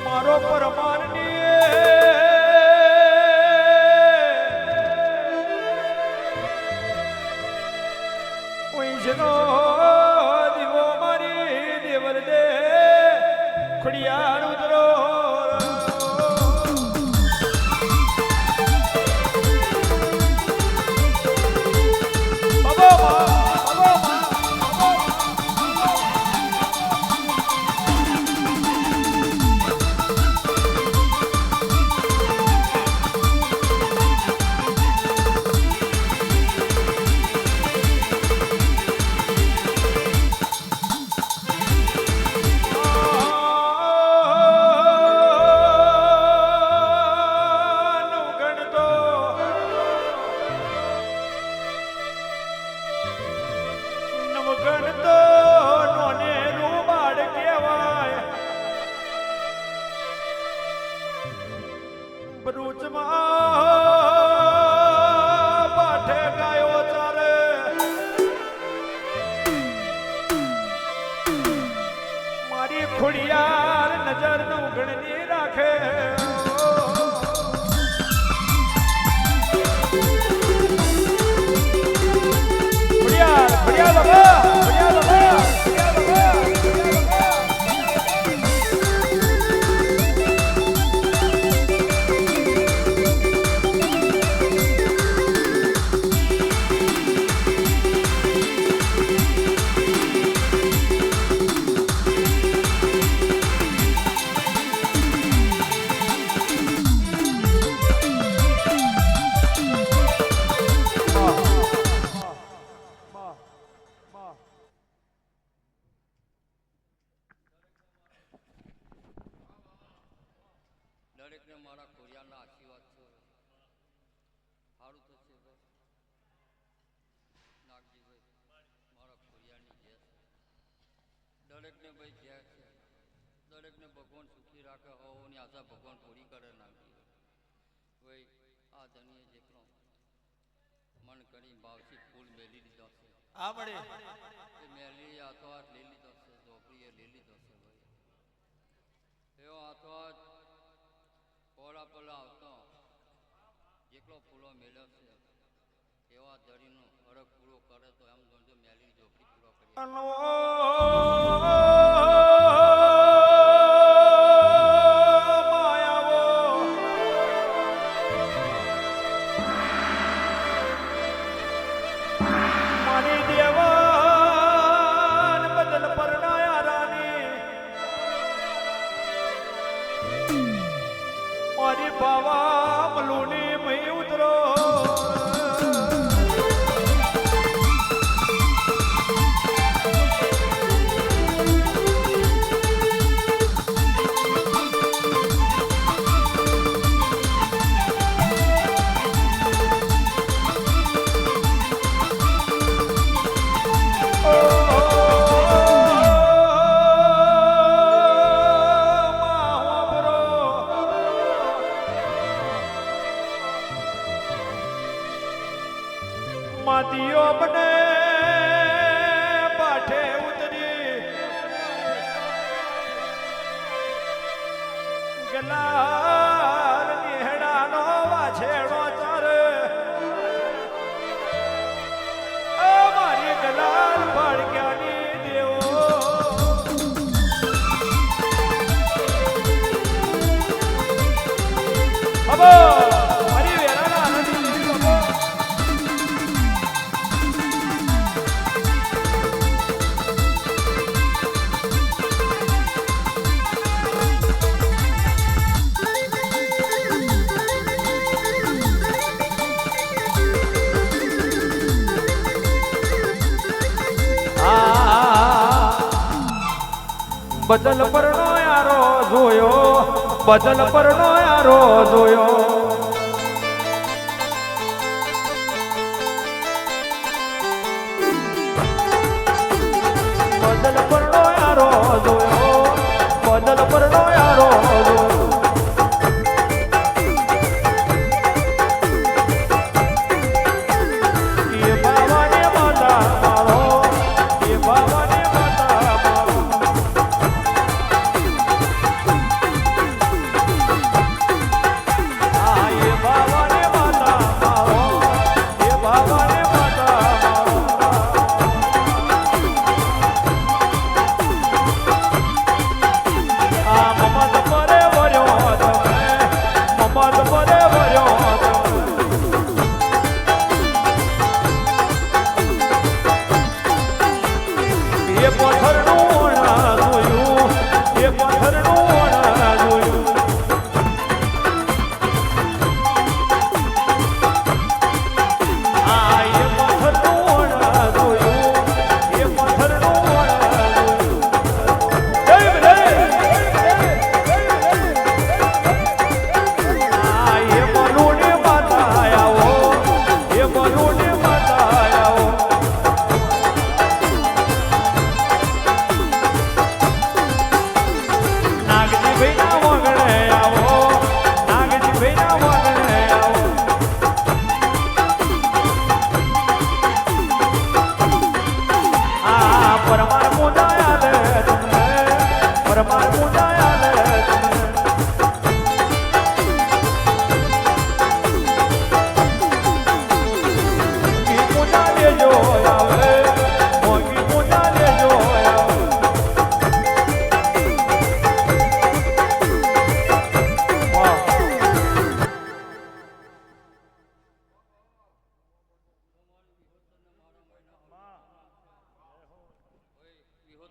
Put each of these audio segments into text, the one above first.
મારો પરમાનની ઉઈજનો દીવો મારી દેવર દે ખડિયાળ ઉતરો પાઠે ગાયો ચારે મારી ખોડિયાર નજર નું ગણની રાખે ખોડિયાર ખોડિયાર બાબા ખોડિયાર બાબા દરેકને મારા ખોડિયાના આશીર્વાદ છે સારું થશે ભાઈ નાગજીભાઈ મારા ખોડિયાની જય દરેકને ભાઈ જય છે દરેકને ભગવાન સુખી રાખે હોવાની આશા ભગવાન પૂરી કરે નાગજી ભાઈ આ ધણીએ જેટલો મન કરી ભાવથી ફૂલ મેલી લીધો છે આ મળે એ મેલી હાથો હાથ લઈ લીધો છે ઝોપડીએ લઈ લીધો છે ભાઈ એવો હાથો હાથ પોળા પોલા આવતો જેટલો ફૂલો મેળ્યો છે એવા ધરીનો હરખ પૂરો કરે તો એમ સમજો મેલી ઝોપડી પૂરો કરી મારી દેવાન બદલ પરણાયા રાની મારી બાવા મલુની મહી ઉતરો માતીઓ બને પાઠે ઉતરી ગલાલ નિહડાનો વાછેડો ચારે મારી ગલાલ ફાળક્યાની દેવો અબો મારી વેરાના આનંદી બાબો બદલ પરનો યારો જોયો બદલ પરનો યારો જોયો બદલ પરનો યારો જોયો બદલ પરનો યારો જોયો એ બાવાને માતા મારો એ બાવાને માતા મારો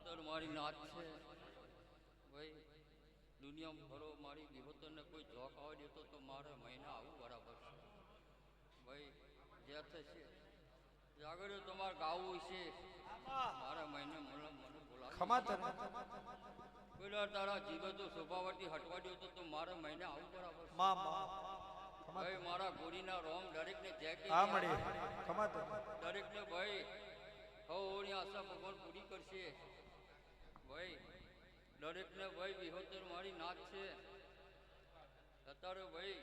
વિહોતર મારી નાત છે ભાઈ. દુનિયામાં ફરો મારી વિહોતરને કોઈ જોક આવવા દેતો તો મારે મહિના આવું બરાબર છે ભાઈ. જે થશે આગળ તમારે ગાવું છે મારા મહિને મને બોલાવે. પેલા તારા જીવતો શોભાવટી હટવા દો તો મારે મહિને આવું બરાબર છે ભાઈ. મારા ગોરીના રોમ દરેકને જેકે દરેકને ભાઈ હવની આશા ભગવાન પૂરી કરશે ભાઈ. દરેકને ભાઈ વિહોતર મારી નાત છે અત્યારે ભાઈ.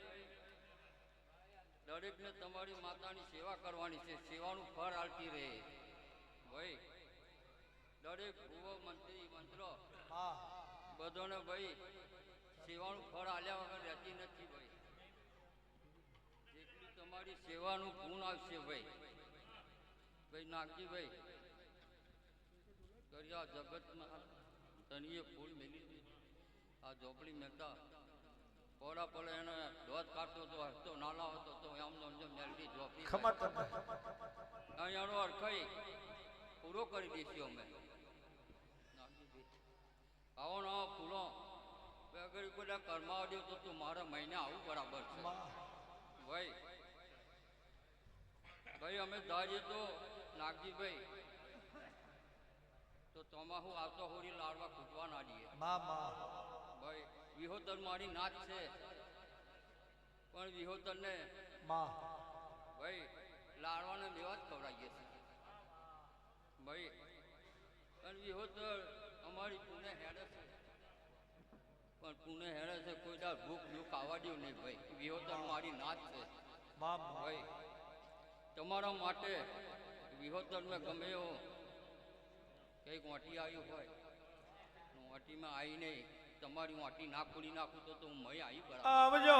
દરેકને તમારી માતાની સેવા કરવાની છે, સેવાનું ફળ આલતી રહે ભાઈ. દરેક ભૂવ મંત્રી મંત્ર બધાને ભાઈ સેવાનું ફળ આલ્યા વગર રહેતી નથી ભાઈ. જેટલી તમારી સેવાનું ગુણ આવશે ભાઈ. ભાઈ નાગજી ભાઈ કર્યા જગતમાં તનીએ ફૂલ મેલી આ ઝોપડી મહેતા પોળા પડે એને દોધ કાઢતો તો હસતો નાલા હતો તો આમનો મેલડી ઝોપડી અહીંયાનો અરખાઈ પૂરો કરી દઈશું અમે. આવો ને આવો ફૂલો અગર કોઈ કર્મા આવ્યો તો તું મારા મહિને આવું બરાબર છે ભાઈ. ભાઈ અમે ધારીએ તો નાગજીભાઈ તો તમાહુ આવતો હોળી લાડવા ખૂટવા ના દઈએ ભાઈ. વિહોતર મારી નાચ છે પણ વિહોતર ને ભાઈ લાડવાને લેવા જ ખવડાવીએ છીએ ભાઈ. અને વિહોતર અમારી પુણે હેડે છે પણ પુણે હેડે છે કોઈ દાર ભૂખ ભૂખ આવવા દઉં નહીં ભાઈ. વિહોતર મારી નાચ છે ભાઈ. તમારા માટે વિહોતર મેં ગમે એવો કંઈક વાંટી આવ્યું હોય વાંટીમાં આવી નહીં તમારી વાંટી ના ખોલી નાખું તો હું મય આવી બરાબર. આવજો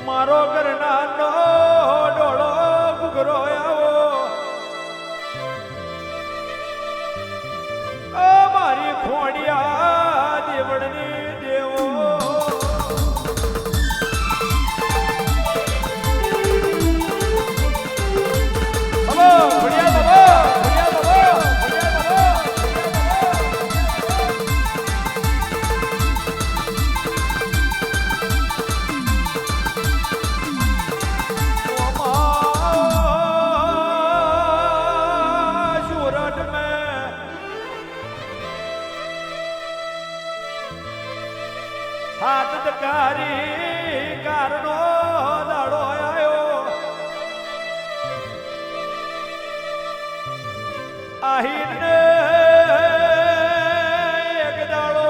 મારો ઘરનાનો ડોળો ગુગરો આવો મારી ખોડિયા દેવળની દેવો હાથ દકારી કારનો દાડો આવ્યો આહીને એક દાડો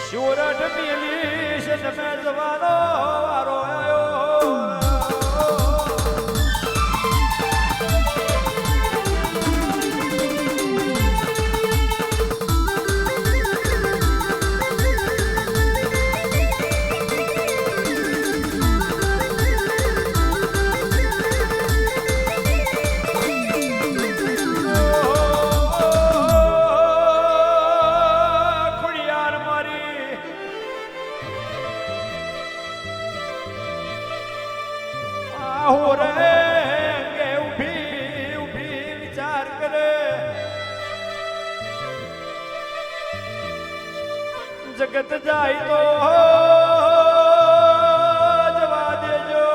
સુરત મિલી છે તમે જવાનો વારો આવ્યો. જગત જાય તો જવા દેજો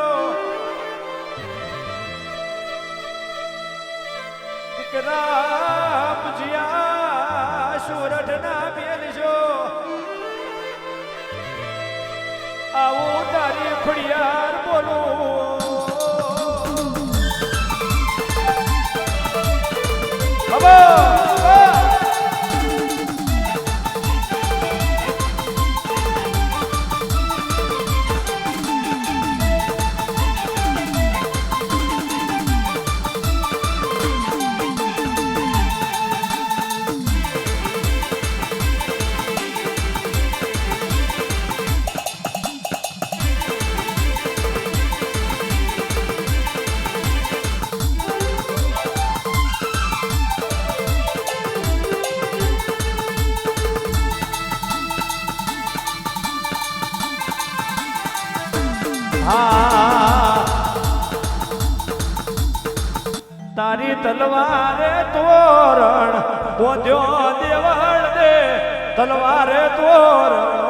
દીકરા પૂજ્યા સુરત ના મેલજો આવું તારી ખોડિયાર બોલું હા તારી તલવારે તોરણ બોધ્યો દેવળ દે તલવારે તોરણ